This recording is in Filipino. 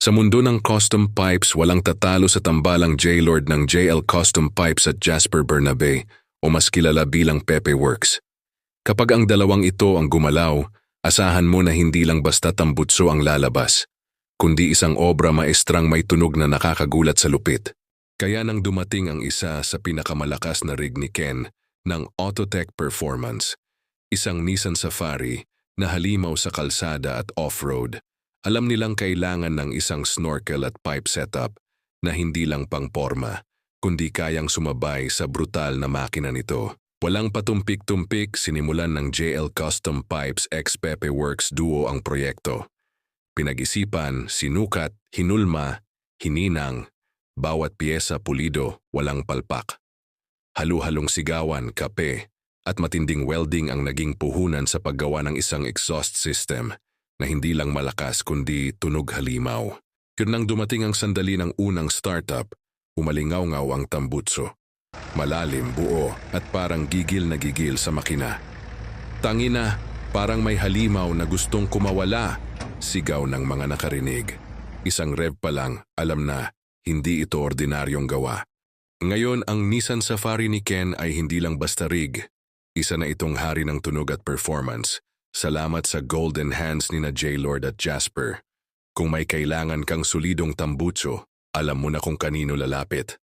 Sa mundo ng custom pipes, walang tatalo sa tambalang J-Lord ng JL Custom Pipes at Jasper Bernabe o mas kilala bilang Pepe Works. Kapag ang dalawang ito ang gumalaw, asahan mo na hindi lang basta tambutso ang lalabas, kundi isang obra maestrang may tunog na nakakagulat sa lupit. Kaya nang dumating ang isa sa pinakamalakas na rig ni Ken ng Autotech Performance, isang Nissan Safari na halimaw sa kalsada at off-road, alam nilang kailangan ng isang snorkel at pipe setup na hindi lang pangporma, kundi kayang sumabay sa brutal na makina nito. Walang patumpik-tumpik, sinimulan ng JL Custom Pipes x Pepe Works Duo ang proyekto. Pinag-isipan, sinukat, hinulma, hininang, bawat piyesa pulido, walang palpak. Halu-halong sigawan, kape, at matinding welding ang naging puhunan sa paggawa ng isang exhaust system na hindi lang malakas kundi tunog halimaw. Yun nang dumating ang sandali ng unang startup, umalingaw-ngaw ang tambutso. Malalim, buo, at parang gigil na gigil sa makina. Tangina, parang may halimaw na gustong kumawala, sigaw ng mga nakarinig. Isang rev pa lang, alam na, hindi ito ordinaryong gawa. Ngayon, ang Nissan Safari ni Ken ay hindi lang basta rig. Isa na itong hari ng tunog at performance. Salamat sa golden hands ni na J-Lord at Jasper. Kung may kailangan kang solidong tambutso, alam mo na kung kanino lalapit.